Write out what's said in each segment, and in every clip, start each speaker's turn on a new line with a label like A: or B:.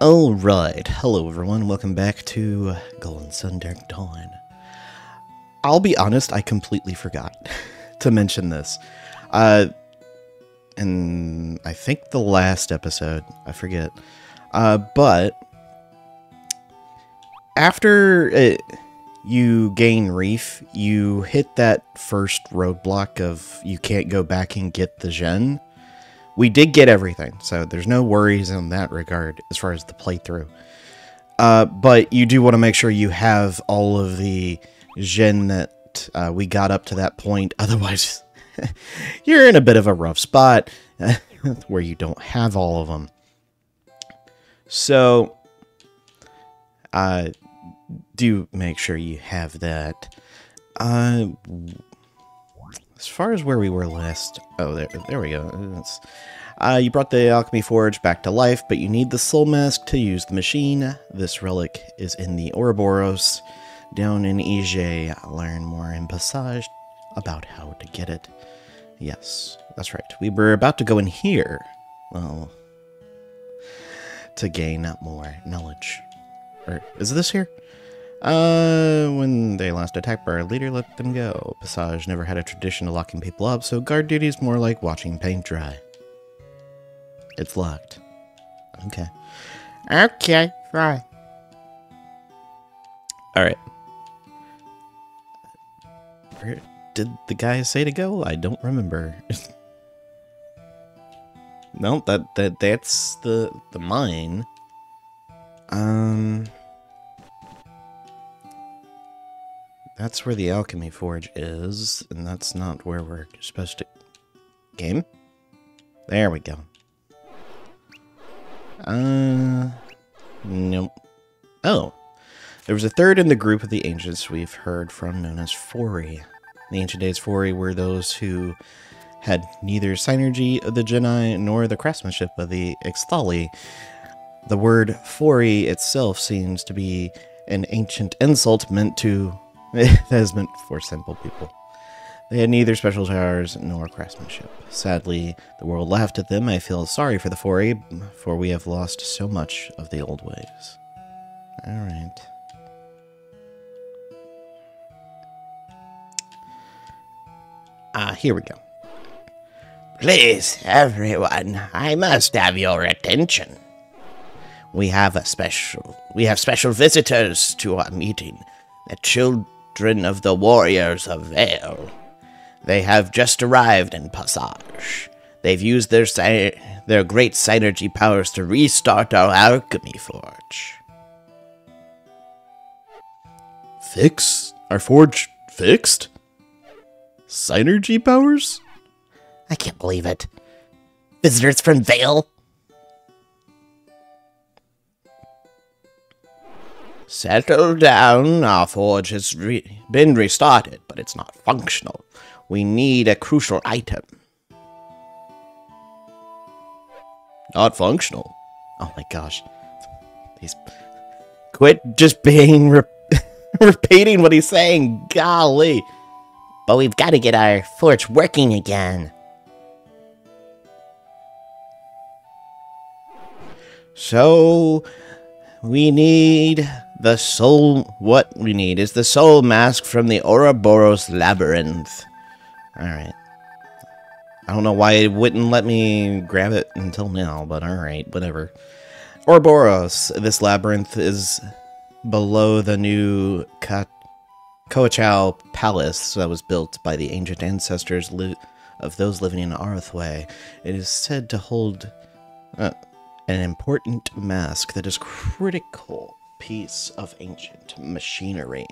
A: Alright, hello everyone, welcome back to Golden Sun Dark Dawn. I'll be honest, I completely forgot to mention this. In I think the last episode, I forget. But after you gain Reef, you hit that first roadblock of you can't go back and get the Gen. We did get everything, so there's no worries in that regard as far as the playthrough. But you do want to make sure you have all of the Gen that we got up to that point. Otherwise, you're in a bit of a rough spot where you don't have all of them. So, do make sure you have that. As far as where we were last... Oh, there we go. You brought the Alchemy Forge back to life, but you need the Soul Mask to use the machine. This relic is in the Ouroboros, down in Ije. Learn more in Passage about how to get it. Yes, that's right. We were about to go in here, well, to gain more knowledge. Or, is this here? When they last attacked our leader, let them go. Passage never had a tradition of locking people up, so guard duty is more like watching paint dry. It's locked. Okay. Okay, fine. Alright. Where did the guy say to go? I don't remember. No, that's the mine. That's where the Alchemy Forge is, and that's not where we're supposed to... Game? There we go. Nope. Oh. There was a third in the group of the ancients we've heard from known as Fori. In the ancient days, Fori were those who had neither synergy of the Genii nor the craftsmanship of the Ixthali. The word Fori itself seems to be an ancient insult meant to... that is meant for simple people. They had neither special powers nor craftsmanship. Sadly, the world laughed at them. I feel sorry for the Fori, for we have lost so much of the old ways. Alright. Here we go.
B: Please, everyone, I must have your attention. We have special visitors to our meeting. The children of the warriors of Vale. They have just arrived in Passage. They've used their great synergy powers to restart our Alchemy Forge.
A: Fix? Our forge fixed? Synergy powers?
B: I can't believe it. Visitors from Vale? Settle down. Our forge has been restarted, but it's not functional. We need a crucial item.
A: Not functional? Oh my gosh. He's... Quit just being... repeating what he's saying. Golly.
B: But we've got to get our forge working again.
A: So... we need... the soul... What we need is the soul mask from the Ouroboros labyrinth. Alright. I don't know why it wouldn't let me grab it until now, but alright, whatever. Ouroboros. This labyrinth is below the new Kaocho palace that was built by the ancient ancestors of those living in Arthway. It is said to hold an important mask that is critical piece of ancient machinery.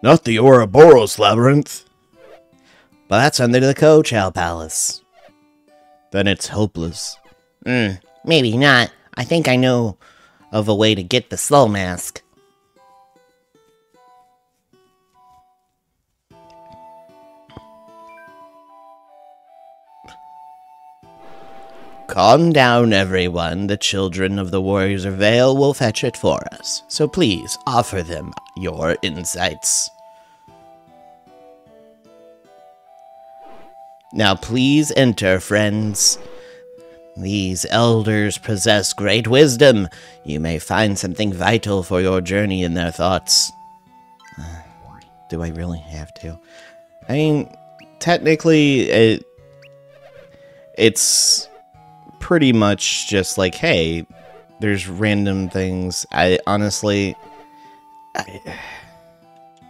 A: Not the Ouroboros labyrinth.
B: But that's under the Kaocho palace.
A: Then it's hopeless.
B: Maybe not. I think I know of a way to get the soul mask.
A: Calm down, everyone. The children of the warriors of Vale will fetch it for us. So please, offer them your insights.
B: Now please enter, friends. These elders possess great wisdom. You may find something vital for your journey in their thoughts.
A: Do I really have to? I mean, technically, it's pretty much just like, hey, there's random things.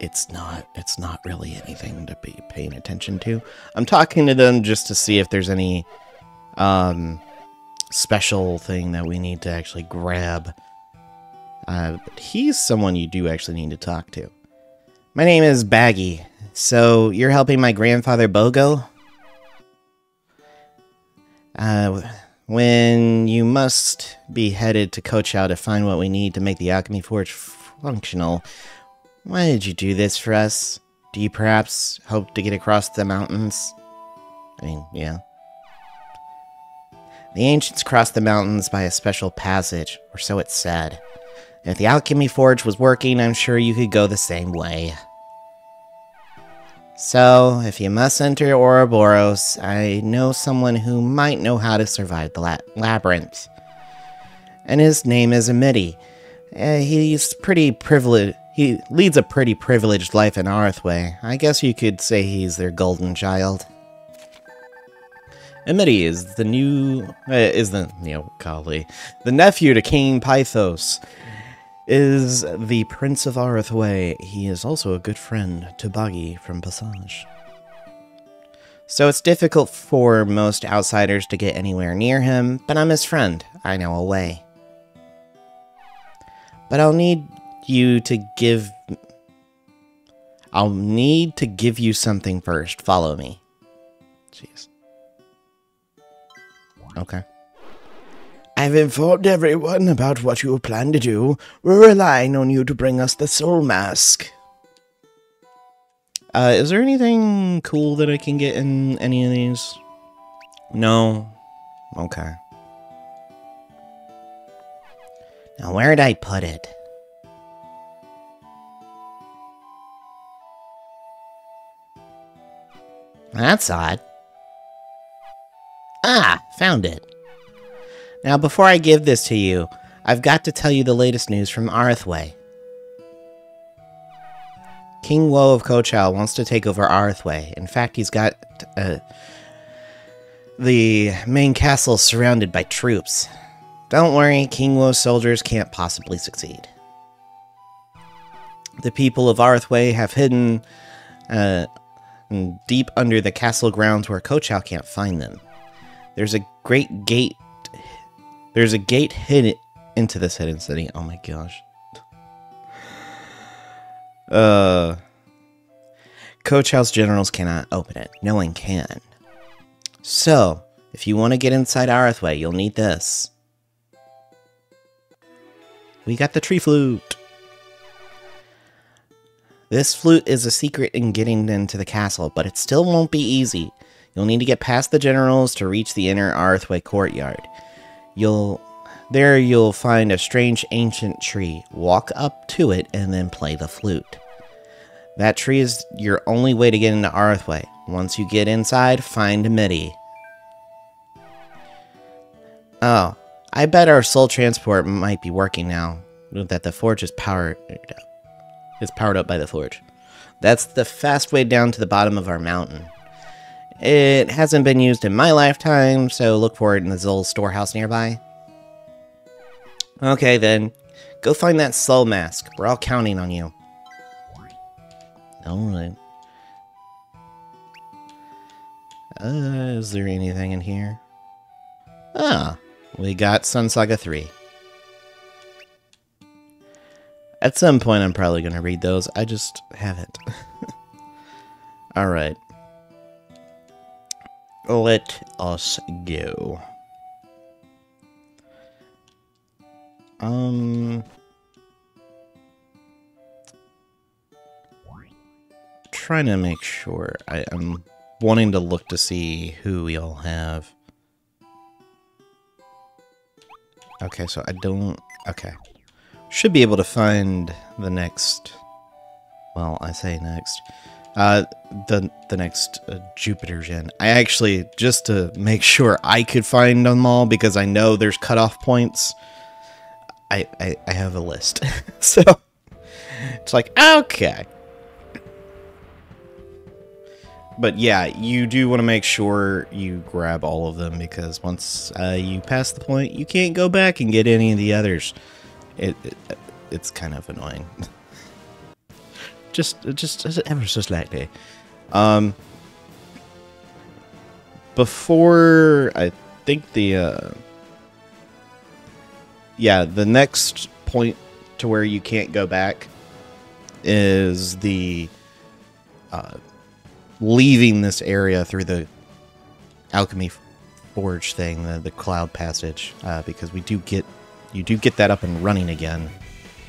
A: It's not really anything to be paying attention to. I'm talking to them just to see if there's any special thing that we need to actually grab. But he's someone you do actually need to talk to. My name is Baggy. So you're helping my grandfather Bogo? When you must be headed to Kaocho to find what we need to make the alchemy forge functional. Why did you do this for us? Do you perhaps hope to get across the mountains? I mean, yeah. The ancients crossed the mountains by a special passage, or so it said. If the alchemy forge was working, I'm sure you could go the same way. So, if you must enter Ouroboros, I know someone who might know how to survive the labyrinth. And his name is Amiti. He's pretty privileged. He leads a pretty privileged life in Arthway. I guess you could say he's their golden child. Amiti is the nephew to King Pythos. Is the Prince of Arthway. He is also a good friend to Buggy from Passage. So it's difficult for most outsiders to get anywhere near him, but I'm his friend. I know a way. But I'll need to give you something first. Follow me. Jeez. Okay.
B: I've informed everyone about what you plan to do. We're relying on you to bring us the soul mask.
A: Is there anything cool that I can get in any of these? No? Okay.
B: Now, where'd I put it? That's odd. Ah, found it. Now, before I give this to you, I've got to tell you the latest news from Arthway. King Woe of Kaocho wants to take over Arthway. In fact, he's got the main castle surrounded by troops. Don't worry, King Woe's soldiers can't possibly succeed. The people of Arthway have hidden deep under the castle grounds where Kaocho can't find them. There's a gate hidden into this hidden city. Oh my gosh. Kaocho's generals cannot open it. No one can. So, if you want to get inside Arthway, you'll need this. We got the tree flute. This flute is a secret in getting into the castle, but it still won't be easy. You'll need to get past the generals to reach the inner Arthway courtyard. You'll find a strange ancient tree. Walk up to it and then play the flute. That tree is your only way to get into Arthway. Once you get inside, find Amiti. Oh, I bet our soul transport might be working now. That the forge is powered up by the forge. That's the fast way down to the bottom of our mountain. It hasn't been used in my lifetime, so look for it in the Zol storehouse nearby. Okay then, go find that soul mask. We're all counting on you. Alright. Is there anything in here? Ah, we got Sun Saga 3. At some point I'm probably going to read those, I just haven't. Alright. Let us go. Trying to make sure. I'm wanting to look to see who we all have. Okay, so I don't... Okay. Should be able to find the next... Well, I say next.
A: The next Jupiter Gen. I actually, just to make sure I could find them all, because I know there's cutoff points, I have a list. So, it's like, okay. But yeah, you do want to make sure you grab all of them, because once you pass the point, you can't go back and get any of the others. It's kind of annoying. just ever so slightly. Before I think the next point to where you can't go back is the leaving this area through the alchemy forge thing, the cloud passage, because you do get that up and running again,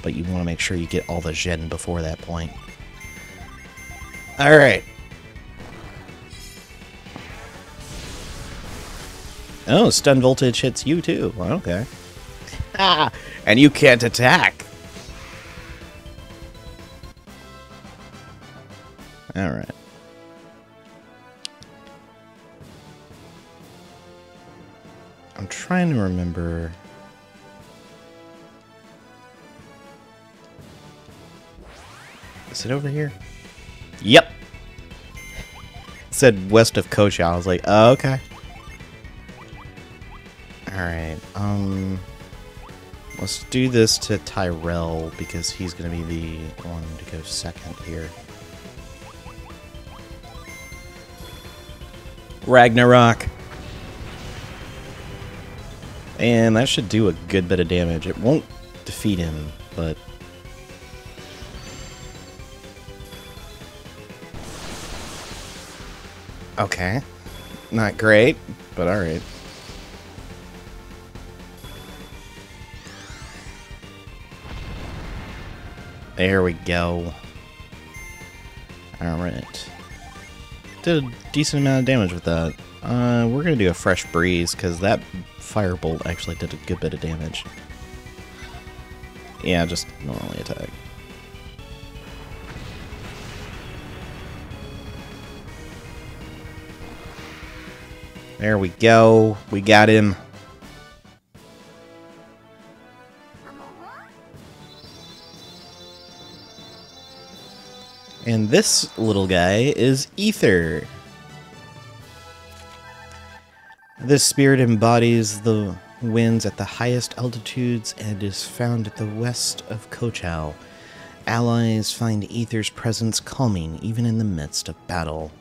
A: but you want to make sure you get all the gen before that point. All right. Oh, stun voltage hits you too. Okay. Ah, and you can't attack. All right. I'm trying to remember. Is it over here? Yep. It said west of Kaocho. I was like, oh, okay. Alright, let's do this to Tyrell, because he's going to be the one to go second here. Ragnarok. And that should do a good bit of damage. It won't defeat him, but... Okay. Not great, but alright. There we go. Alright. Did a decent amount of damage with that. We're gonna do a fresh breeze, because that firebolt actually did a good bit of damage. Yeah, just normally attack. There we go. We got him. And this little guy is Ether. This spirit embodies the winds at the highest altitudes and is found at the west of Kaocho. Allies find Ether's presence calming even in the midst of battle.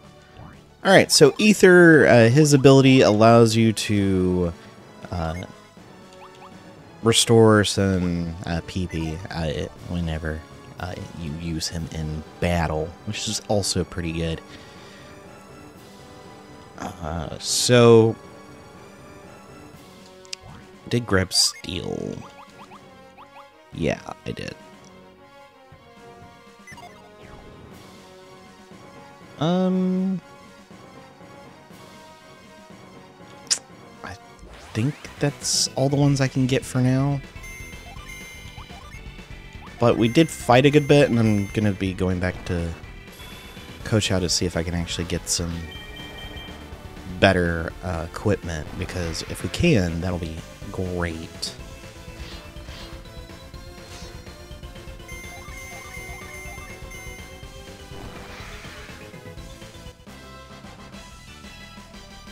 A: Alright, so Ether, his ability allows you to restore some PP whenever you use him in battle, which is also pretty good. So, did grab steel. Yeah, I did. I think that's all the ones I can get for now. But we did fight a good bit, and I'm going to be going back to Kaocho to see if I can actually get some better equipment, because if we can, that'll be great.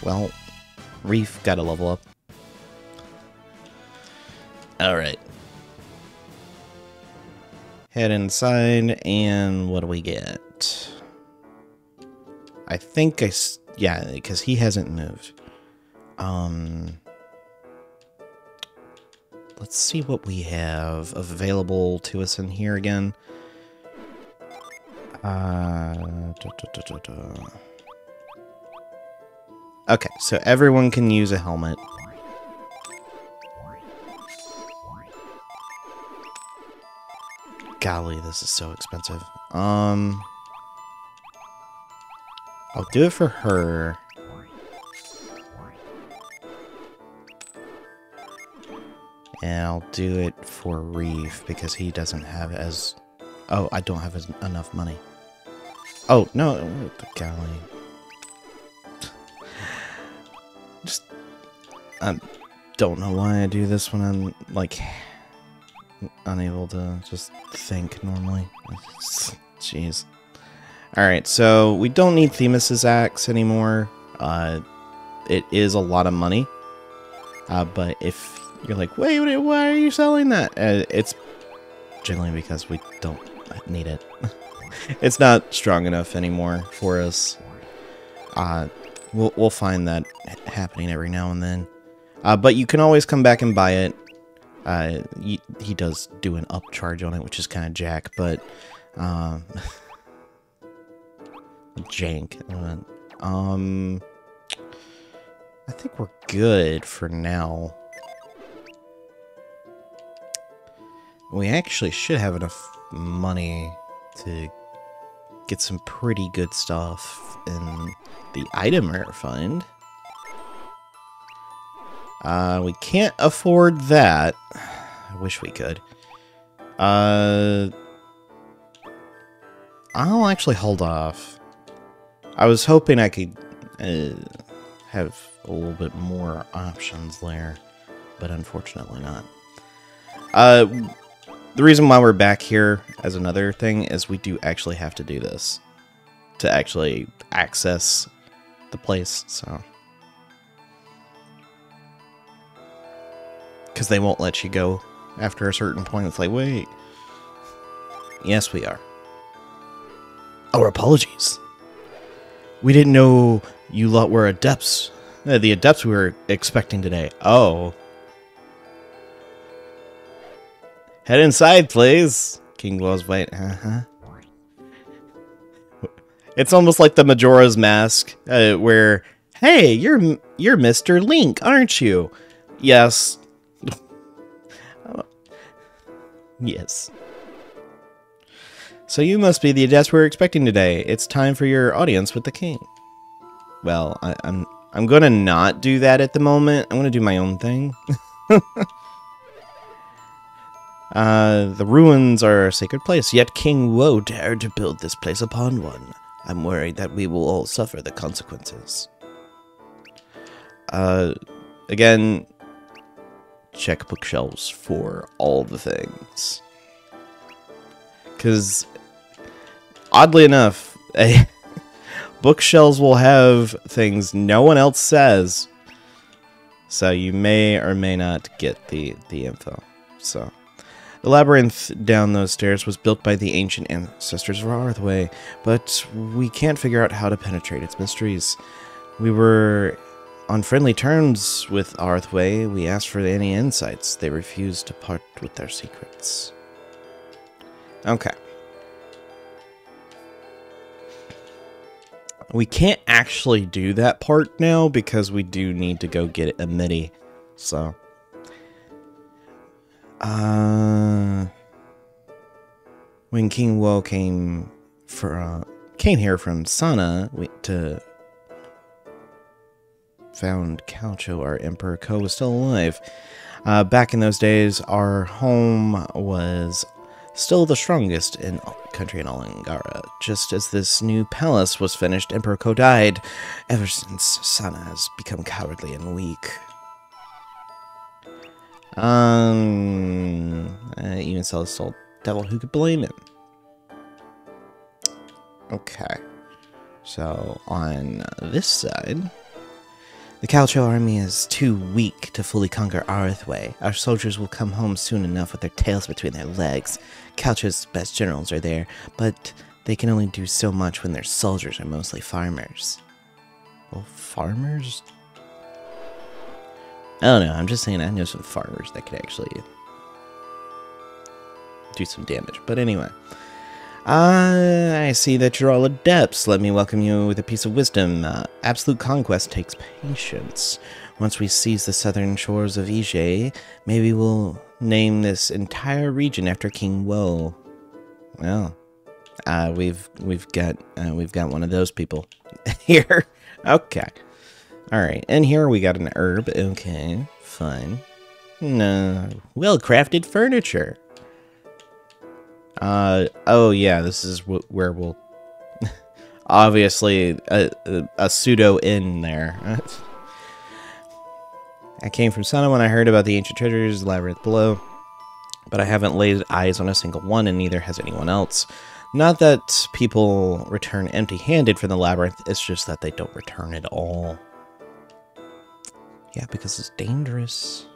A: Well, Reef got a level up. Alright. Head inside, and what do we get? I think yeah, because he hasn't moved. Let's see what we have available to us in here again. Okay, so everyone can use a helmet. Golly, this is so expensive. I'll do it for her. And I'll do it for Reef, because he doesn't have as... Oh, I don't have enough money. Oh, no, the galley. Just, I don't know why I do this when I'm, like, unable to just think normally. Jeez. Alright, so we don't need Themis's axe anymore. It is a lot of money. But if you're like, wait, why are you selling that? It's generally because we don't need it. It's not strong enough anymore for us. We'll find that happening every now and then. But you can always come back and buy it. He does do an upcharge on it, which is kind of jack, but jank. I think we're good for now. We actually should have enough money to get some pretty good stuff in the item rare fund. We can't afford that. I wish we could. I'll actually hold off. I was hoping I could have a little bit more options there, but unfortunately not. The reason why we're back here as another thing is we do actually have to do this to actually access the place, so. Because they won't let you go after a certain point. It's like, wait. Yes, we are. Our apologies. We didn't know you lot were adepts. The adepts we were expecting today. Oh. Head inside, please. King Wo's wait. It's almost like the Majora's Mask, where, hey, you're Mr. Link, aren't you? Yes. Yes. So you must be the adepts we're expecting today. It's time for your audience with the king. Well, I'm gonna not do that at the moment. I'm gonna do my own thing. The ruins are a sacred place, yet King Wo dared to build this place upon one. I'm worried that we will all suffer the consequences. Again, check bookshelves for all the things. Because, oddly enough, bookshelves will have things no one else says. So you may or may not get the info. So, the labyrinth down those stairs was built by the ancient ancestors of Arthway, but we can't figure out how to penetrate its mysteries. We were on friendly terms with Arthway. We asked for any insights. They refused to part with their secrets. Okay. We can't actually do that part now because we do need to go get Amiti. So. When King Wo came here from Sana to found Kaocho, our Emperor Ko was still alive. Back in those days, our home was still the strongest in country in Alangara. Just as this new palace was finished, Emperor Ko died. Ever since, Sana has become cowardly and weak. Even Celestial Devil, who could blame him? Okay. So, on this side, the Kaocho army is too weak to fully conquer Arthway. Our soldiers will come home soon enough with their tails between their legs. Kaocho's best generals are there, but they can only do so much when their soldiers are mostly farmers. Well, farmers? I don't know, I'm just saying I know some farmers that could actually do some damage. But anyway. I see that you're all adepts. Let me welcome you with a piece of wisdom. Absolute conquest takes patience. Once we seize the southern shores of Ije, maybe we'll name this entire region after King Wo. Well, we've got one of those people here. Okay. Alright, and here we got an herb. Okay, fine. No, well-crafted furniture. Oh yeah, this is where we'll obviously a pseudo inn there. I came from Sana when I heard about the ancient treasures, labyrinth below, but I haven't laid eyes on a single one, and neither has anyone else. Not that people return empty-handed from the labyrinth, it's just that they don't return at all. Yeah, because it's dangerous.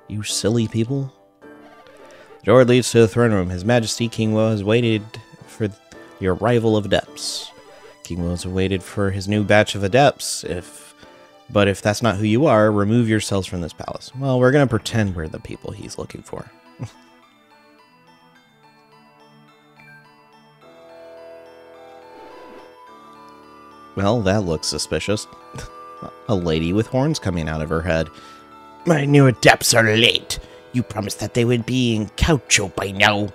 A: You silly people. The door leads to the throne room. His Majesty King Wo has waited for the arrival of adepts. King Wo has waited for his new batch of adepts. But if that's not who you are, remove yourselves from this palace. Well, we're going to pretend we're the people he's looking for. Well, that looks suspicious. A lady with horns coming out of her head.
B: My new adepts are late. You promised that they would be in Kaocho by now.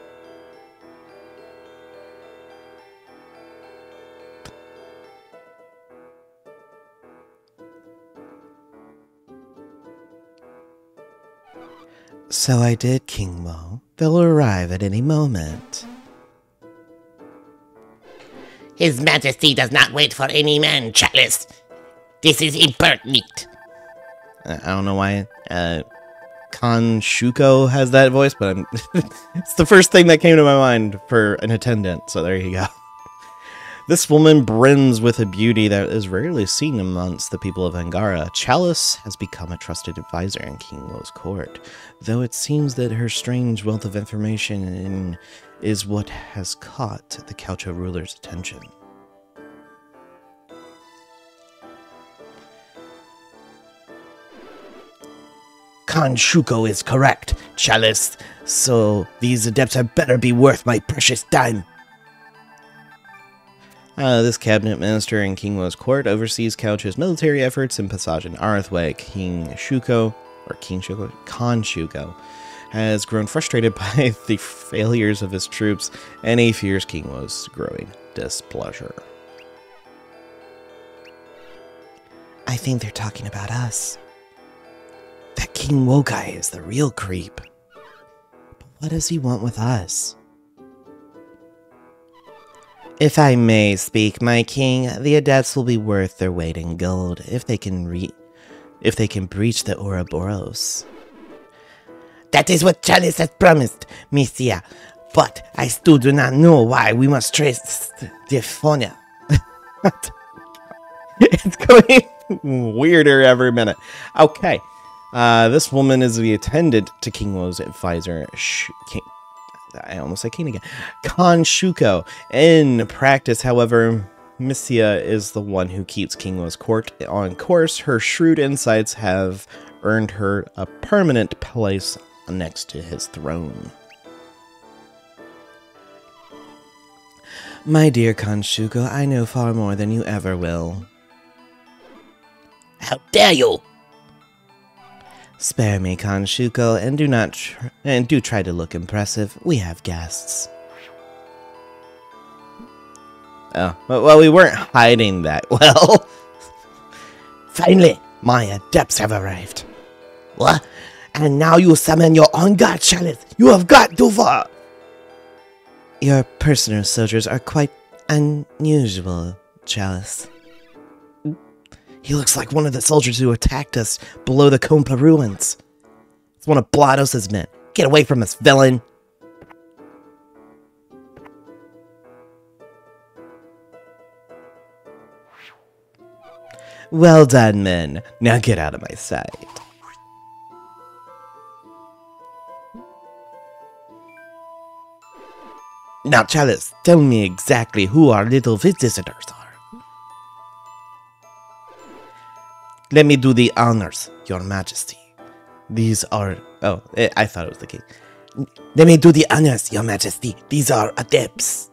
A: So I did, King Wo. They'll arrive at any moment.
B: His Majesty does not wait for any man, Chalice. This is impertinent.
A: I don't know why Kan Shuko has that voice, but it's the first thing that came to my mind for an attendant, so there you go. This woman brims with a beauty that is rarely seen amongst the people of Angara. Chalice has become a trusted advisor in King Wo's court, though it seems that her strange wealth of information is what has caught the Kaocho ruler's attention.
B: Kan Shuko is correct, Chalice, so these adepts had better be worth my precious time.
A: This cabinet minister in King Wo's court oversees Kaocho's military efforts in Passage and Arthway. Kan Shuko, has grown frustrated by the failures of his troops, and he fears King Wo's growing displeasure.
B: I think they're talking about us. That King Wo guy is the real creep.
A: But what does he want with us? If I may speak, my king, the adepts will be worth their weight in gold if they can breach the Ouroboros.
B: That is what Chalice has promised, Misia. But I still do not know why we must trace the Phonia.
A: It's going weirder every minute. Okay. This woman is the attendant to King Wo's advisor, I almost said king again, Kan Shuko. In practice, however, Misia is the one who keeps King Wo's court on course. Her shrewd insights have earned her a permanent place next to his throne. My dear Kan Shuko, I know far more than you ever will.
B: How dare you!
A: Spare me, Kan Shuko, and do try to look impressive. We have guests. Oh, well, we weren't hiding that well.
B: Finally, my adepts have arrived. What? And now you summon your own god, Chalice. You have got to fall.
A: Your personal soldiers are quite unusual, Chalice.
B: He looks like one of the soldiers who attacked us below the Kompa ruins. It's one of Blados's men. Get away from us, villain!
A: Well done, men. Now get out of my sight.
B: Now, Chalice, tell me exactly who our little visitors are. Let me do the honors, Your Majesty. These are...
A: Oh, I thought it was the king.
B: Let me do the honors, Your Majesty. These are adepts.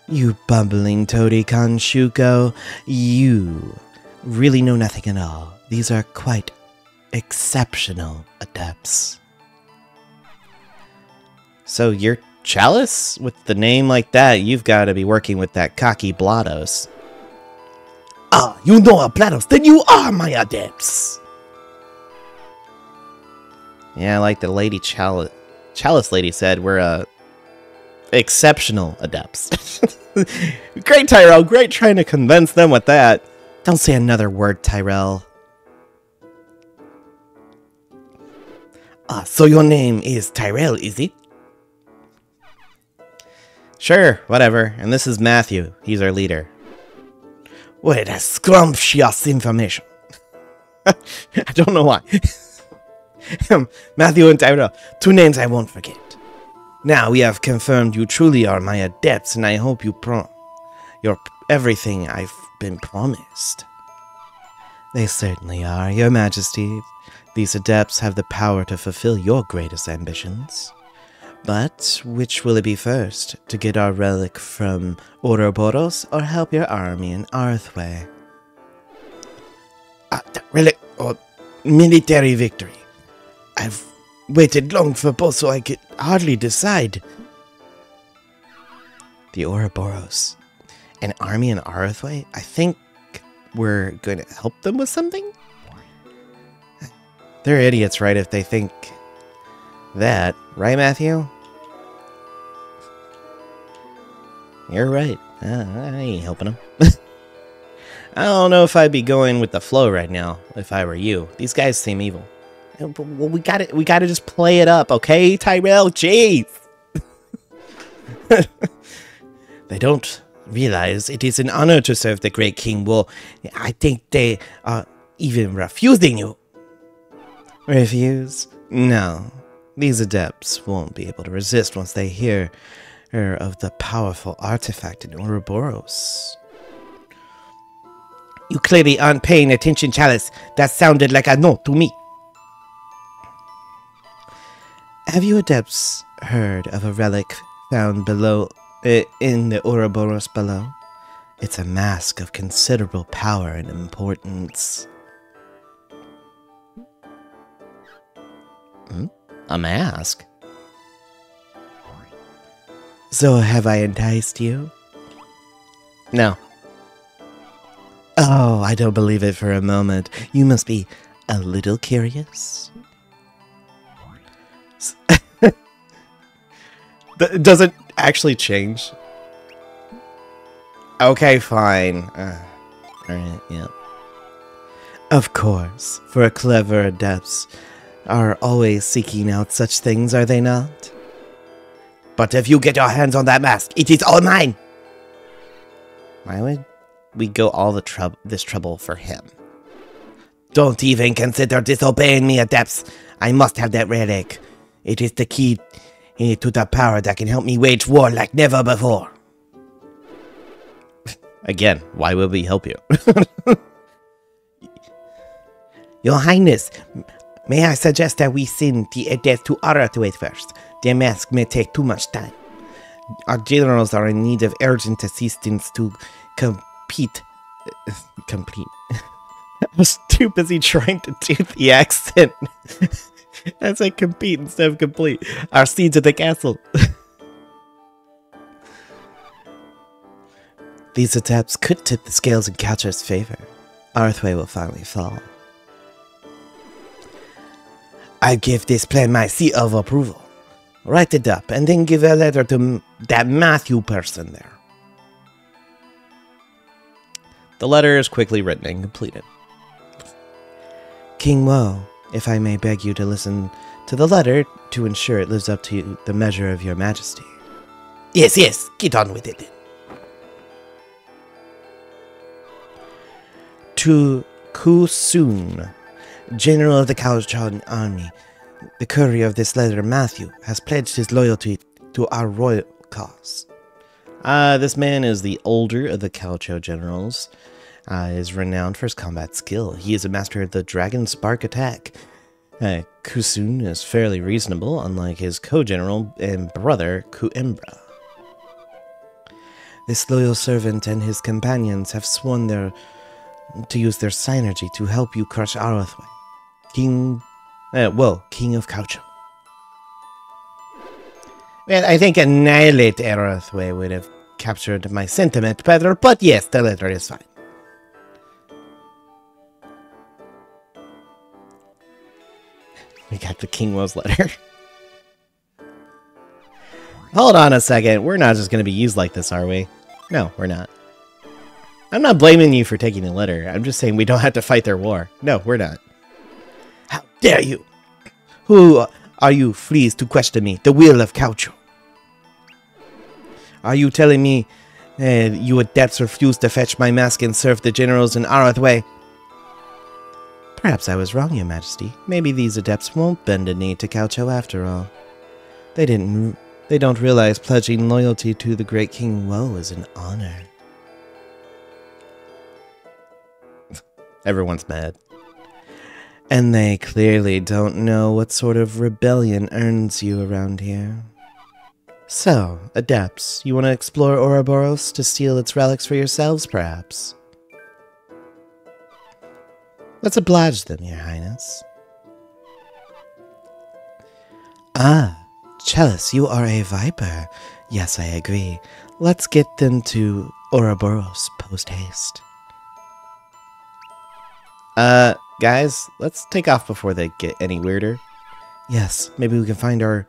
A: You bumbling toady, Kan Shuko. You really know nothing at all. These are quite exceptional adepts. So you're Chalice? With the name like that, you've got to be working with that cocky Blados.
B: Ah, you know a Blados, then you are my adepts.
A: Yeah, like the lady Chalice lady said, we're exceptional adepts. Great, Tyrell. Great trying to convince them with that. Don't say another word, Tyrell.
B: So your name is Tyrell, is it?
A: Sure, whatever. And this is Matthew. He's our leader.
B: Well, that's scrumptious information.
A: I don't know why.
B: Matthew and Tyrell, two names I won't forget. Now we have confirmed you truly are my adepts, and I hope you're everything I've been promised.
A: They certainly are, Your Majesty. These adepts have the power to fulfill your greatest ambitions. But which will it be first? To get our relic from Ouroboros, or help your army in Arthway?
B: The relic or military victory. I've waited long for both, so I could hardly decide.
A: The Ouroboros. An army in Arthway? I think we're going to help them with something? They're idiots, right, if they think that. Right, Matthew? You're right. I ain't helping them. I don't know if I'd be going with the flow right now, if I were you. These guys seem evil. Well, we gotta just play it up, okay, Tyrell? Jeez!
B: They don't realize it is an honor to serve the great king. Well, I think they are even refusing you.
A: Refuse? No. These adepts won't be able to resist once they hear of the powerful artifact in Ouroboros.
B: You clearly aren't paying attention, Chalice. That sounded like a no to me.
A: Have you adepts heard of a relic found below, in the Ouroboros below? It's a mask of considerable power and importance. A mask? So have I enticed you? No. Oh, I don't believe it for a moment. You must be a little curious. Does it actually change? Okay, fine. Alright, yeah. Of course, for clever adepts are always seeking out such things, are they not?
B: But if you get your hands on that mask, it is all mine.
A: Why would we go all this trouble for him?
B: Don't even consider disobeying me, adepts. I must have that relic. It is the key to the power that can help me wage war like never before.
A: Again, why would we help you?
B: Your Highness, may I suggest that we send the adepts to Arthway first? Their mask may take too much time. Our generals are in need of urgent assistance to complete.
A: I was too busy trying to do the accent. I said compete instead of complete. Our siege of the castle. These attempts could tip the scales in Kaocho's favor. Arthway will finally fall.
B: I give this plan my seal of approval. Write it up, and then give a letter to that Matthew person there.
A: The letter is quickly written and completed. King Woe, if I may beg you to listen to the letter to ensure it lives up to the measure of your majesty.
B: Yes, get on with it then.
A: To Kusun, General of the Kaocho Army, the courier of this letter, Matthew, has pledged his loyalty to our royal cause. This man is the older of the Kaocho generals, is renowned for his combat skill. He is a master of the Dragon Spark attack. Kusun is fairly reasonable, unlike his co-general and brother, Kuimbra. This loyal servant and his companions have sworn to use their synergy to help you crush Arthway, King of Kaocho.
B: Well, I think annihilate Arthway would have captured my sentiment better, but yes, the letter is fine.
A: We got the King Woe's letter. Hold on a second. We're not just going to be used like this, are we? No, we're not. I'm not blaming you for taking the litter. I'm just saying we don't have to fight their war. No, we're not.
B: How dare you? Who are you pleased to question me, the will of Kaocho? Are you telling me you adepts refuse to fetch my mask and serve the generals in Arathway?
A: Perhaps I was wrong, Your Majesty. Maybe these adepts won't bend a knee to Kaocho after all. They don't realize pledging loyalty to the great King Woe is an honor. Everyone's mad. And they clearly don't know what sort of rebellion earns you around here. So, adepts, you want to explore Ouroboros to steal its relics for yourselves, perhaps? Let's oblige them, Your Highness. Ah, Chalice, you are a viper. Yes, I agree. Let's get them to Ouroboros post-haste. Guys, let's take off before they get any weirder. Yes, maybe we can find our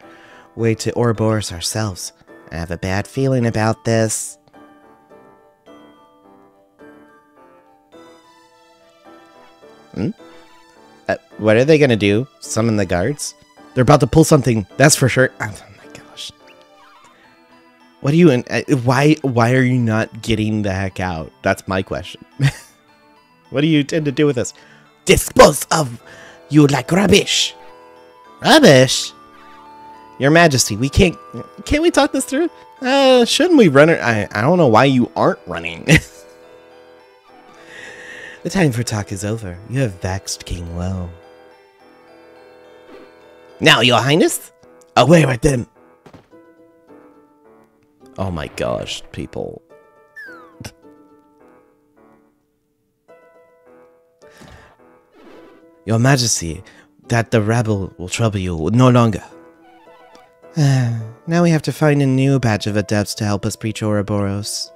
A: way to Ouroboros ourselves. I have a bad feeling about this. What are they gonna do? Summon the guards? They're about to pull something, that's for sure. Oh my gosh. What are you why are you not getting the heck out? That's my question. What do you intend to do with this?
B: Dispose of you like rubbish.
A: Rubbish? Your Majesty, we can't we talk this through? Shouldn't we run it? I don't know why you aren't running. The time for talk is over. You have vexed King Woe.
B: Now, Your Highness, away with them.
A: Oh my gosh, people. Your Majesty, that the rabble will trouble you no longer. Now we have to find a new batch of adepts to help us breach Ouroboros.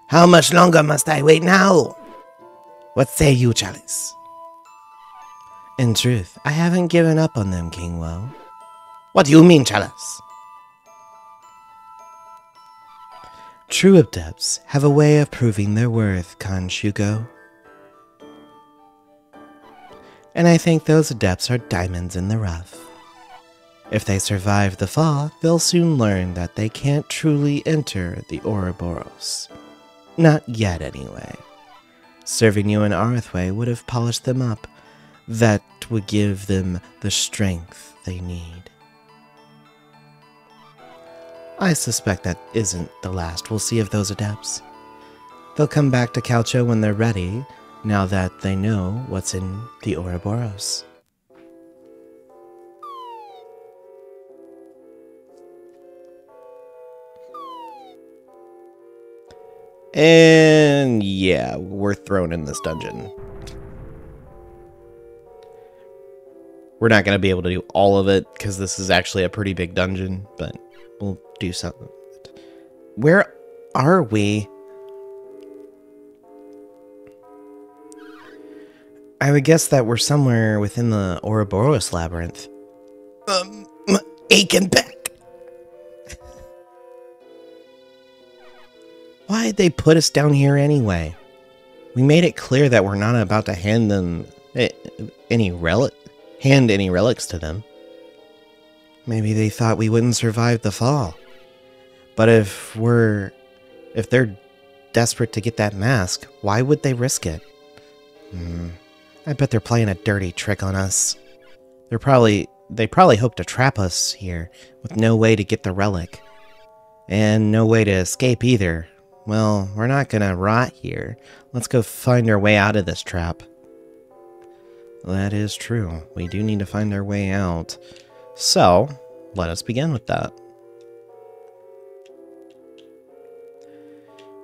B: How much longer must I wait now? What say you, Chalice?
A: In truth, I haven't given up on them, King Woe.
B: What do you mean, Chalice?
A: True adepts have a way of proving their worth, Khan Shugo. And I think those adepts are diamonds in the rough. If they survive the fall, they'll soon learn that they can't truly enter the Ouroboros. Not yet, anyway. Serving you in Arathway would have polished them up. That would give them the strength they need. I suspect that isn't the last we'll see of those adepts. They'll come back to Kaocho when they're ready, now that they know what's in the Ouroboros. And yeah, we're thrown in this dungeon. We're not going to be able to do all of it, because this is actually a pretty big dungeon, but we'll do something. Where are we? I would guess that we're somewhere within the Ouroboros labyrinth.
B: Aching back.
A: Why'd they put us down here anyway? We made it clear that we're not about to hand them any relics to them. Maybe they thought we wouldn't survive the fall. But if they're desperate to get that mask, why would they risk it? I bet they're playing a dirty trick on us. They probably hope to trap us here with no way to get the relic. And no way to escape either. Well, we're not gonna rot here. Let's go find our way out of this trap. That is true. We do need to find our way out. So, let us begin with that.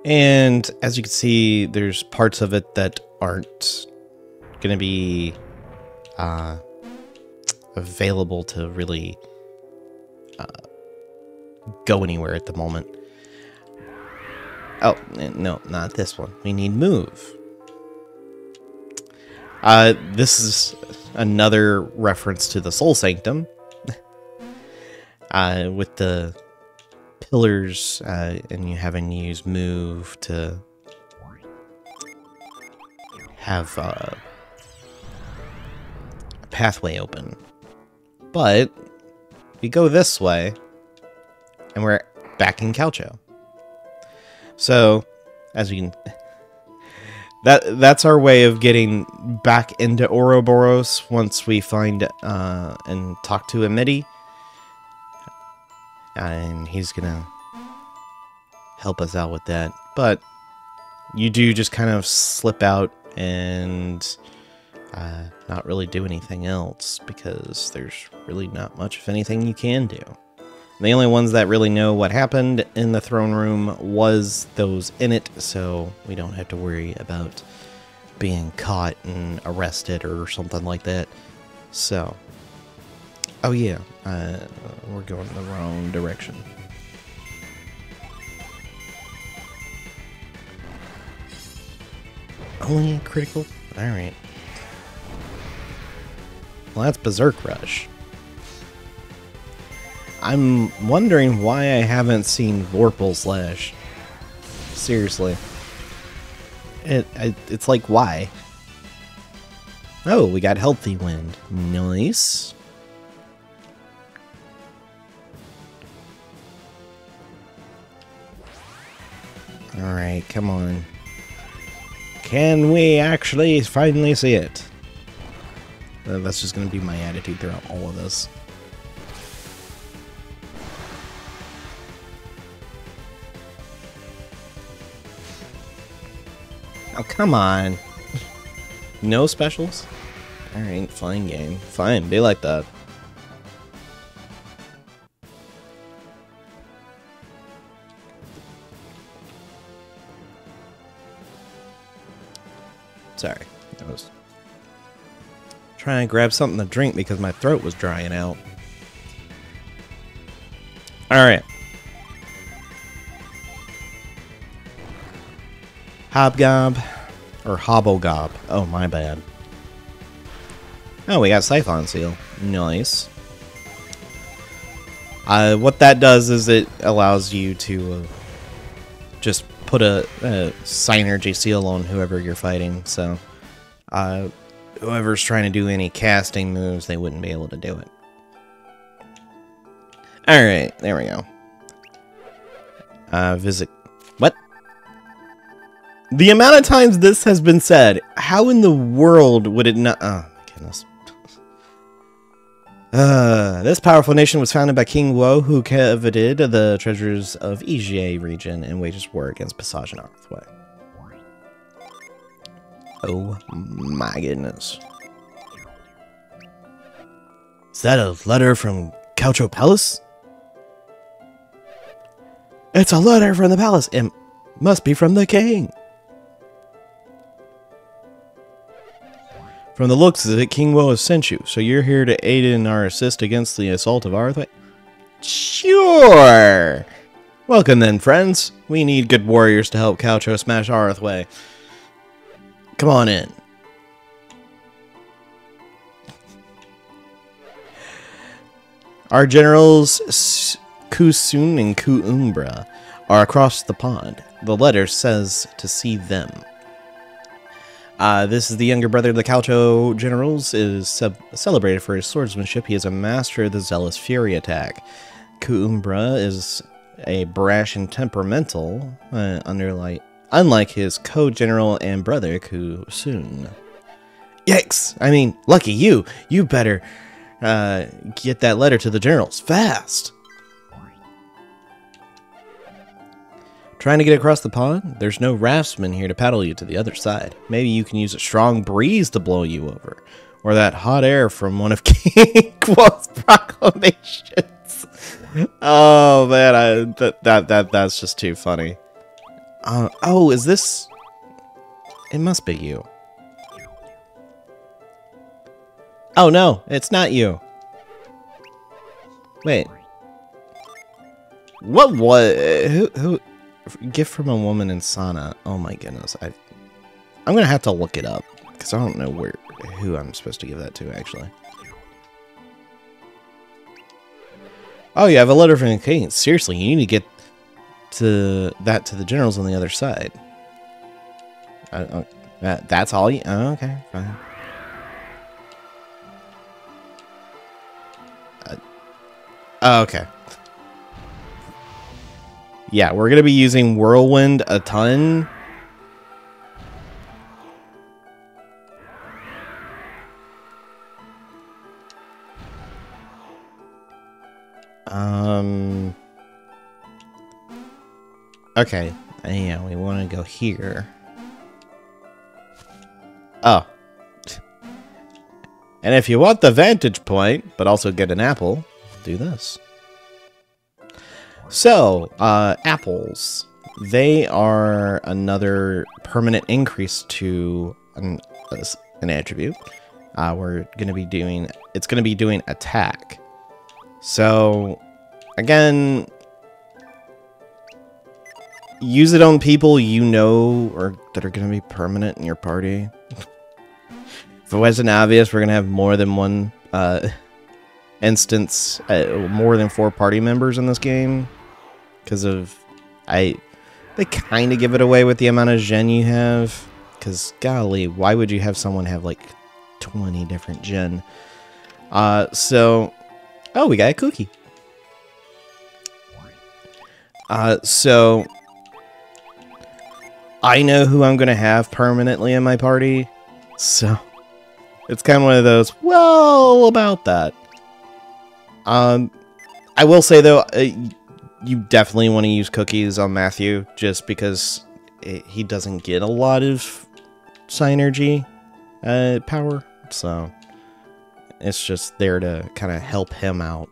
A: And as you can see, there's parts of it that aren't gonna be available to really go anywhere at the moment. Oh, no, not this one. We need move. This is another reference to the Soul Sanctum. with the pillars, and you having to use move to have a pathway open. But we go this way, and we're back in Kaocho. So, as you can... That's our way of getting back into Ouroboros once we find and talk to Amiti. And he's gonna help us out with that. But you do just kind of slip out and not really do anything else, because there's really not much of anything you can do. The only ones that really know what happened in the throne room was those in it, so we don't have to worry about being caught and arrested or something like that. So, oh yeah, we're going the wrong direction. Only a critical? Alright. Well, that's Berserk Rush. I'm wondering why I haven't seen Vorpal Slash. Seriously. It's like, why? Oh, we got Healthy Wind. Nice. Alright, come on. Can we actually finally see it? That's just going to be my attitude throughout all of this. Oh, come on. No specials? Alright, fine game. Fine, be like that. Sorry, I was trying to grab something to drink because my throat was drying out. Alright. Hobgob. Or Hobogob. Oh, my bad. Oh, we got Siphon Seal. Nice. What that does is it allows you to just put a Synergy Seal on whoever you're fighting. So, whoever's trying to do any casting moves, they wouldn't be able to do it. Alright, there we go. Visit... What? The amount of times this has been said, how in the world would it not... Oh, my goodness. This powerful nation was founded by King Wo, who coveted the treasures of Ijie region and wages war against Passage and Arthway. Oh my goodness. Is that a letter from Kaocho Palace? It's a letter from the palace. It must be from the king. From the looks of it, King Wo has sent you, so you're here to aid in our assist against the assault of Arthway? Sure! Welcome then, friends. We need good warriors to help Kaocho smash Arthway. Come on in. Our generals Kusun and Kuumbra are across the pond. The letter says to see them. This is the younger brother of the Kaocho generals, is celebrated for his swordsmanship. He is a master of the Zealous Fury attack. Kuumbra is a brash and temperamental, unlike his co-general and brother, Kusun. Yikes! I mean, lucky you! You better get that letter to the generals, fast! Trying to get across the pond? There's no raftsman here to paddle you to the other side. Maybe you can use a strong breeze to blow you over. Or that hot air from one of King Wo's proclamations. Oh man, that's just too funny. Oh, is this... It must be you. Oh no, it's not you. Wait. What was... Who... Gift from a woman in Sana. Oh my goodness. I'm gonna have to look it up because I don't know who I'm supposed to give that to actually. Oh, you have a letter from the king. Seriously, you need to get to the generals on the other side. That's all you... Oh, okay, fine. Okay. Yeah, we're going to be using Whirlwind a ton. Okay. Yeah, we want to go here. Oh. And if you want the vantage point, but also get an apple, do this. So, apples. They are another permanent increase to an attribute. We're going to be doing... It's going to be doing attack. So, again... Use it on people you know or that are going to be permanent in your party. If it wasn't obvious, we're going to have more than one instance, more than 4 party members in this game. Because of... They kind of give it away with the amount of gen you have. Because, golly, why would you have someone have, like, 20 different gen? So... Oh, we got a cookie. So... I know who I'm going to have permanently in my party, so it's kind of one of those, well, about that. I will say, though, you definitely want to use cookies on Matthew, just because he doesn't get a lot of synergy power, so it's just there to kind of help him out.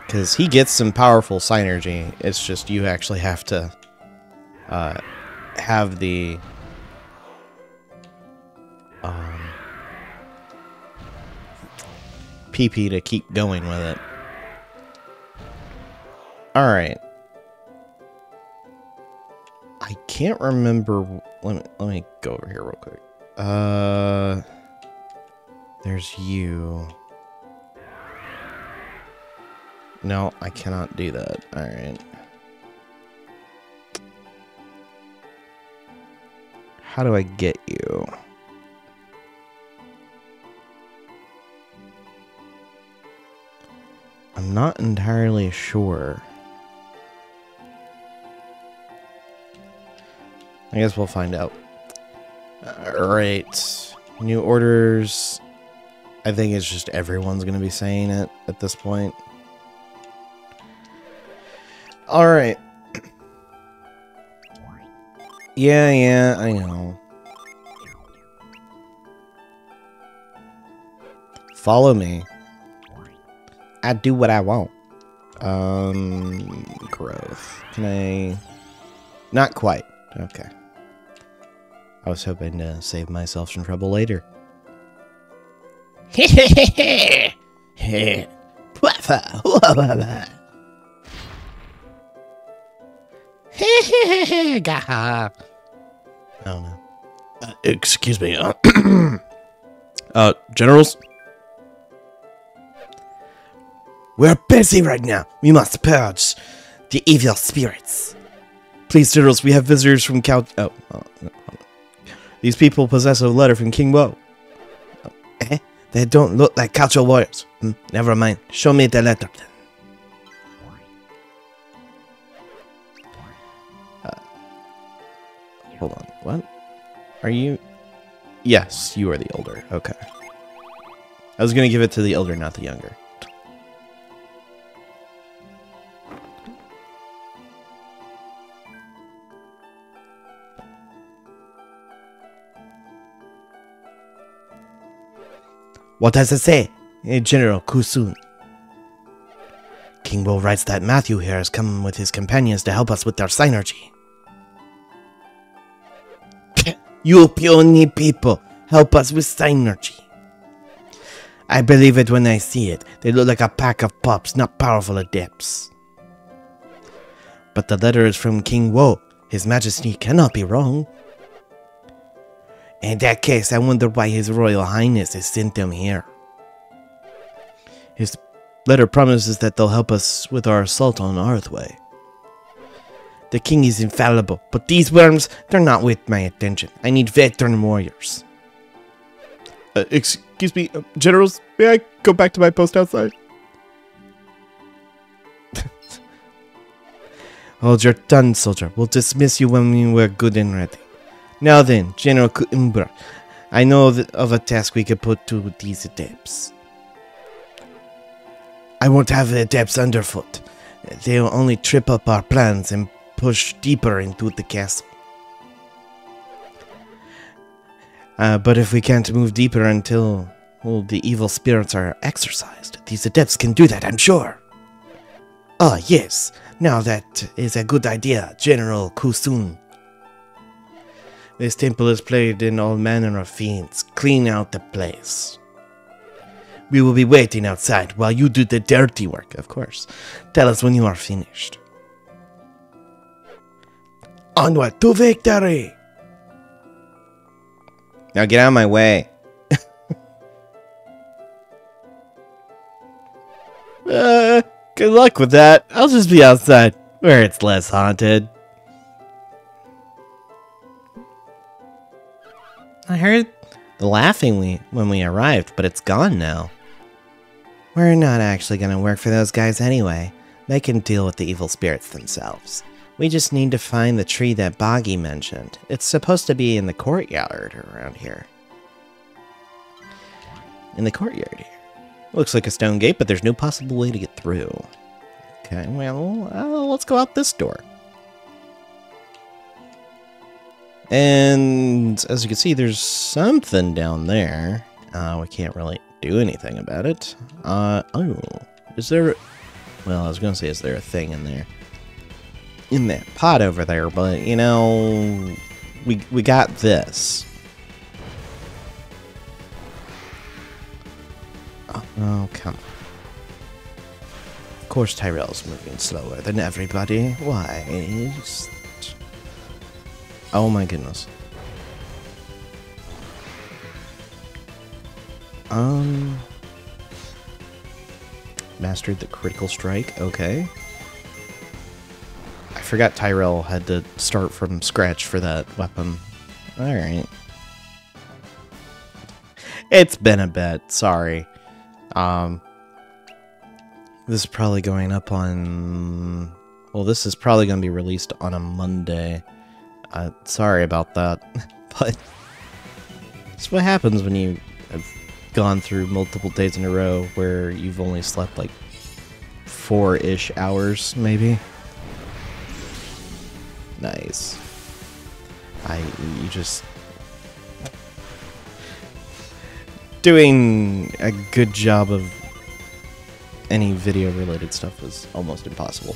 A: Because he gets some powerful synergy, it's just you actually have to... have the PP to keep going with it. Alright. I can't remember... Let me go over here real quick. There's you. No, I cannot do that. Alright. How do I get you? I'm not entirely sure. I guess we'll find out. Alright. New orders. I think it's just everyone's going to be saying it at this point. Alright. Yeah, I know. Follow me. I do what I want. Growth. Can I... Not quite. Okay. I was hoping to save myself some trouble later. Oh no. Excuse me. Generals?
B: We're busy right now. We must purge the evil spirits.
A: Please, generals, we have visitors from Kaocho. These people possess a letter from King Wo.
B: They don't look like Kaocho warriors. Never mind. Show me the letter then.
A: Hold on. What? Are you... Yes, you are the elder. Okay. I was going to give it to the elder, not the younger.
B: What does it say? General Kusun. King Wo writes that Matthew here has come with his companions to help us with our synergy. You puny people, help us with synergy. I believe it when I see it. They look like a pack of pups, not powerful adepts. But the letter is from King Wo. His Majesty cannot be wrong. In that case, I wonder why His Royal Highness has sent them here.
A: Letter promises that they'll help us with our assault on Arthway. The king is infallible, but these worms, they're not with my attention. I need veteran warriors. Excuse me, generals, may I go back to my post outside? Hold your tongue, soldier. We'll dismiss you when we're good and ready. Now then, General Kumbra, I know of a task we could put to these adepts. I won't have the adepts underfoot. They'll only trip up our plans and push deeper into the castle. But if we can't move deeper until the evil spirits are exorcised, these adepts can do that, I'm sure. Ah, yes. Now that is a good idea, General Kusun. This temple is plagued in all manner of fiends. Clean out the place. We will be waiting outside while you do the dirty work, of course. Tell us when you are finished. Onward to victory! Now get out of my way. Good luck with that. I'll just be outside, where it's less haunted. I heard the laughing when we arrived, but it's gone now. We're not actually gonna work for those guys anyway. They can deal with the evil spirits themselves. We just need to find the tree that Boggy mentioned. It's supposed to be in the courtyard around here. In the courtyard here. Looks like a stone gate, but there's no possible way to get through. Okay, well, let's go out this door. And as you can see, there's something down there. We can't really do anything about it. Oh, is there... Well, I was going to say, is there a thing in there? In that pot over there, but, you know, we got this. Oh, come on. Of course Tyrell's moving slower than everybody. Why? Oh my goodness. Mastered the critical strike. Okay. I forgot Tyrell had to start from scratch for that weapon. Alright. It's been a bit. Sorry. This is probably going up on... Well, this is probably going to be released on a Monday. Sorry about that. But it's what happens when you have gone through multiple days in a row where you've only slept like 4-ish hours, maybe. Nice. You just... Doing a good job of any video-related stuff is almost impossible.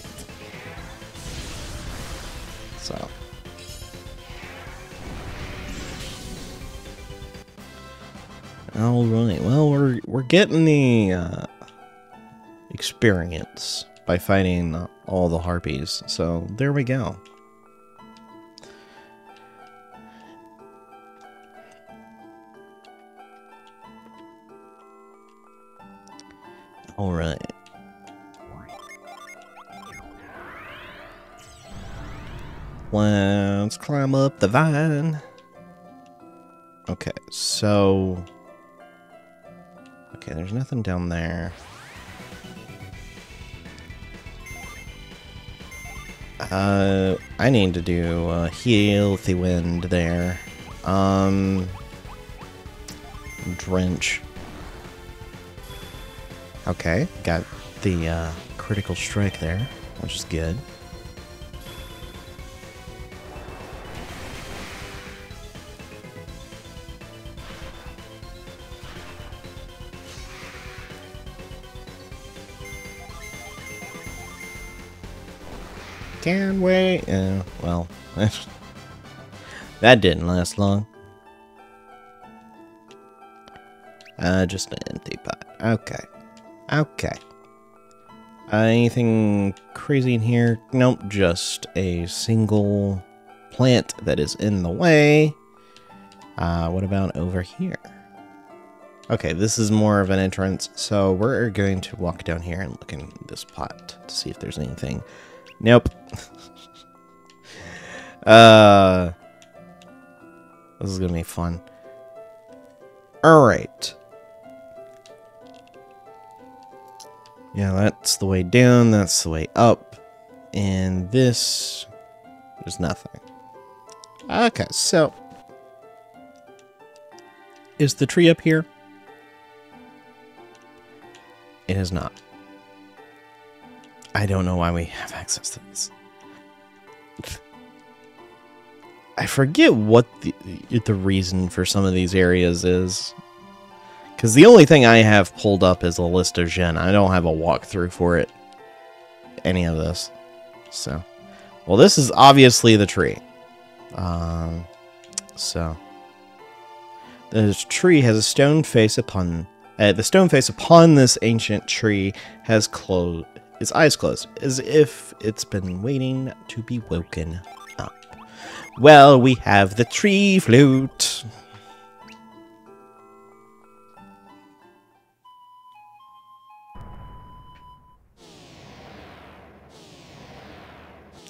A: So... Alright, well, we're getting the experience by fighting all the harpies, so there we go. Alright. Let's climb up the vine. Okay, so... Okay, there's nothing down there. I need to do a healthy wind there. Drench. Okay, got the critical strike there, which is good. Can wait. Well, that didn't last long. Just an empty pot. Okay. Okay. Anything crazy in here? Nope, just a single plant that is in the way. What about over here? Okay, this is more of an entrance, so we're going to walk down here and look in this pot to see if there's anything. Nope. This is gonna be fun. Alright. Yeah, that's the way down, that's the way up. And this... there's nothing. Okay, so... is the tree up here? It is not. I don't know why we have access to this. I forget what the reason for some of these areas is. Because the only thing I have pulled up is a list of Gen. I don't have a walkthrough for it. Any of this. So. Well, this is obviously the tree. So. The tree has a stone face upon... the stone face upon this ancient tree has closed... its eyes closed, as if it's been waiting to be woken up. Well, we have the tree flute.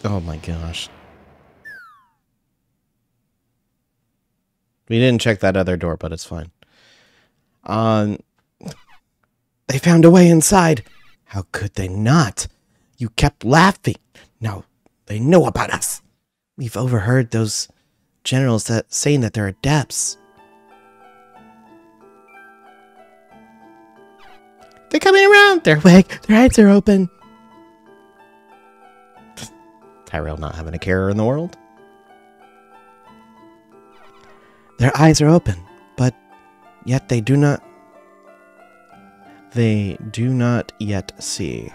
A: Oh my gosh. We didn't check that other door, but it's fine. They found a way inside. How could they not? You kept laughing. Now they know about us. We've overheard those generals saying that they're adepts. They're coming around. They're awake. Their eyes are open. Tyrell not having a care in the world. Their eyes are open, but yet they do not yet see.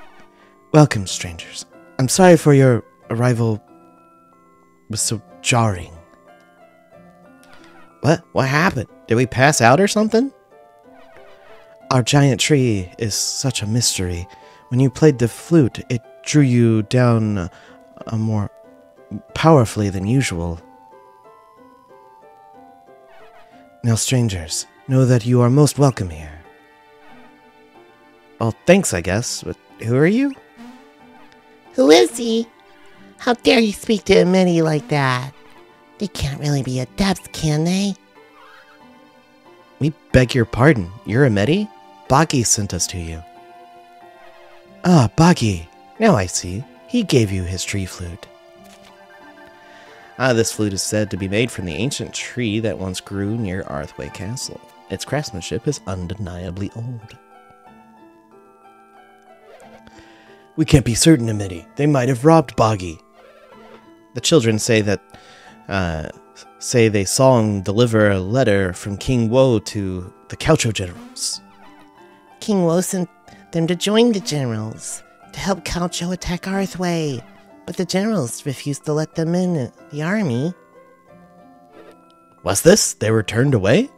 A: Welcome, strangers. I'm sorry for your arrival was so jarring. What? What happened? Did we pass out or something? Our giant tree is such a mystery. When you played the flute, it drew you down more powerfully than usual. Now, strangers, know that you are most welcome here. Well, thanks, I guess, but who are you?
C: Who is he? How dare you speak to Amiti like that? They can't really be adepts, can they?
A: We beg your pardon. You're Amiti? Boggy sent us to you. Ah, Boggy. Now I see. He gave you his tree flute. This flute is said to be made from the ancient tree that once grew near Arthway Castle. Its craftsmanship is undeniably old. We can't be certain, Amiti. They might have robbed Boggy. The children say that they saw him deliver a letter from King Woe to the Kaocho generals.
C: King Woe sent them to join the generals, to help Kaocho attack Arthway. But the generals refused to let them in the army.
A: What's this? They were turned away?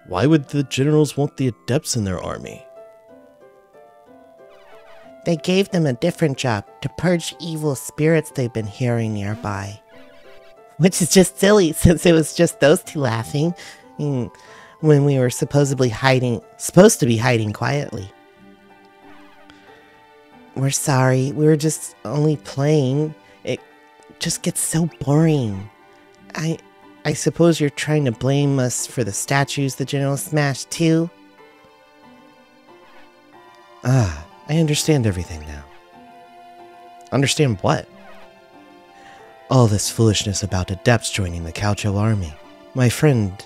A: Why would the generals want the adepts in their army?
C: They gave them a different job, to purge evil spirits they've been hearing nearby. Which is just silly, since it was just those two laughing when we were supposed to be hiding quietly. We're sorry, we were just only playing. It just gets so boring. I suppose you're trying to blame us for the statues the general smashed too?
A: Ah, I understand everything now. Understand what? All this foolishness about adepts joining the Kaocho army. My friends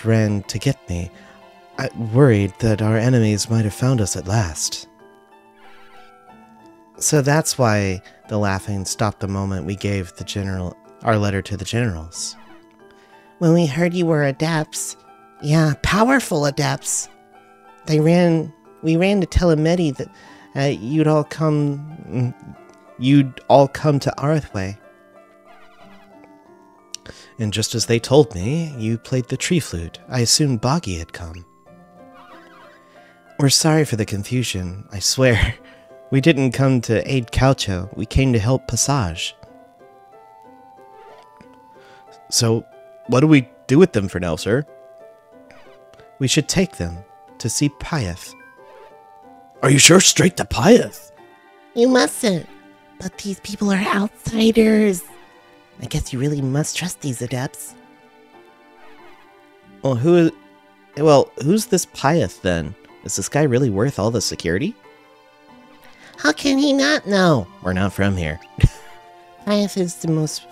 A: ran to get me. I worried that our enemies might have found us at last. So that's why the laughing stopped the moment we gave our letter to the generals.
C: When we heard you were adepts, yeah, powerful adepts, we ran to tell Amiti that you'd all come to Arthway. And just as they told me, you played the tree flute. I assumed Boggy had come. We're sorry for the confusion, I swear. We didn't come to aid Kaocho, we came to help Passage.
A: So, what do we do with them for now, sir? We should take them to see Pyeth.
B: Are you sure straight to Pyeth?
C: You mustn't. But these people are outsiders. I guess you really must trust these adepts.
A: Well, who's this Pyeth then? Is this guy really worth all the security?
C: How can he not know?
A: We're not from here.
C: Pyeth is the most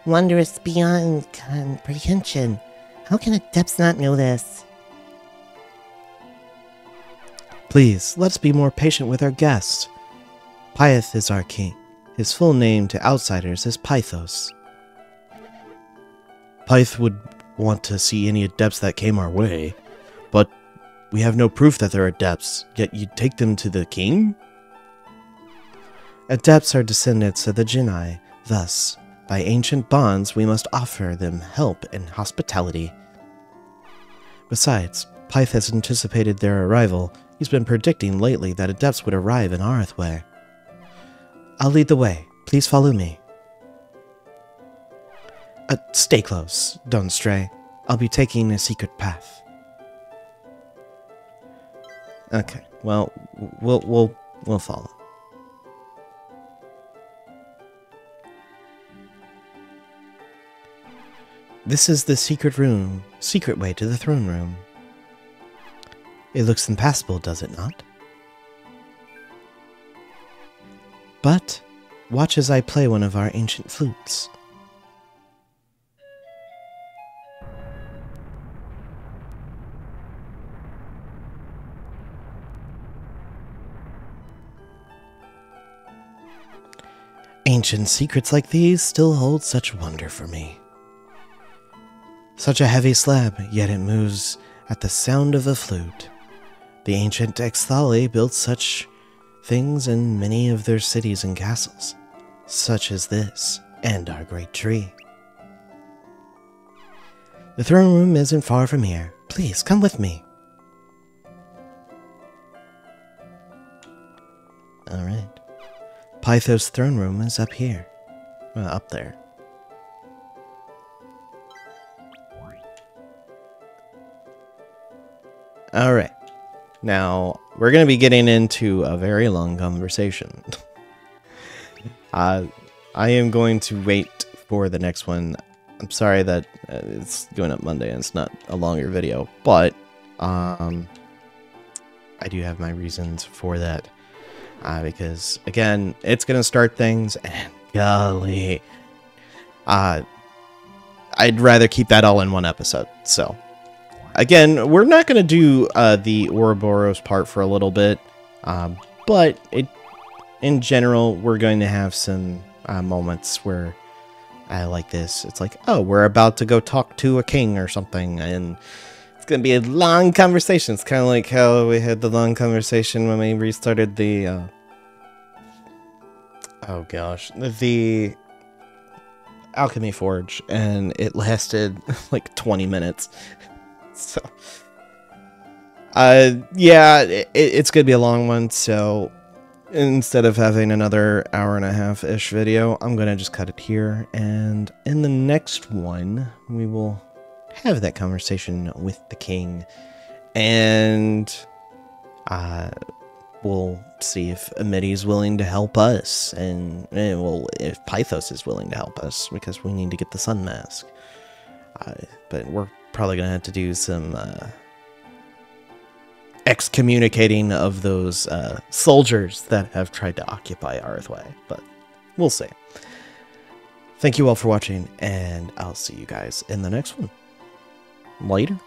C: wondrous beyond comprehension. How can adepts not know this?
A: Please, let's be more patient with our guests. Pyeth is our king. His full name to outsiders is Pythos. Pyth would want to see any adepts that came our way, but we have no proof that they're adepts, yet you'd take them to the king? Adepts are descendants of the Genii, thus, by ancient bonds we must offer them help and hospitality. Besides, Pyth has anticipated their arrival. He's been predicting lately that adepts would arrive in Arthway. I'll lead the way. Please follow me. Stay close. Don't stray. I'll be taking a secret path. Okay. Well, we'll follow. This is the secret room. Secret way to the throne room. It looks impassable, does it not? But watch as I play one of our ancient flutes. Ancient secrets like these still hold such wonder for me. Such a heavy slab, yet it moves at the sound of a flute. The ancient Exthali built such things in many of their cities and castles, such as this, and our great tree. The throne room isn't far from here. Please, come with me. Alright. Pythos' throne room is up here. Up there. Alright. Now, we're going to be getting into a very long conversation. I am going to wait for the next one. I'm sorry that it's going up Monday and it's not a longer video, but I do have my reasons for that. Because, again, it's going to start things, and golly, I'd rather keep that all in one episode, so... Again, we're not going to do the Ouroboros part for a little bit, but in general, we're going to have some moments where I like this. It's like, oh, we're about to go talk to a king or something, and it's going to be a long conversation. It's kind of like how we had the long conversation when we restarted the, oh gosh, the Alchemy Forge, and it lasted like 20 minutes. So, yeah, it's gonna be a long one, so instead of having another hour and a half-ish video, I'm gonna just cut it here, and in the next one, we will have that conversation with the king, and, we'll see if Amiti is willing to help us, and, well, if Pythos is willing to help us, because we need to get the sun mask. But we're probably gonna have to do some excommunicating of those soldiers that have tried to occupy Arthway, but we'll see. Thank you all for watching, and I'll see you guys in the next one. Later.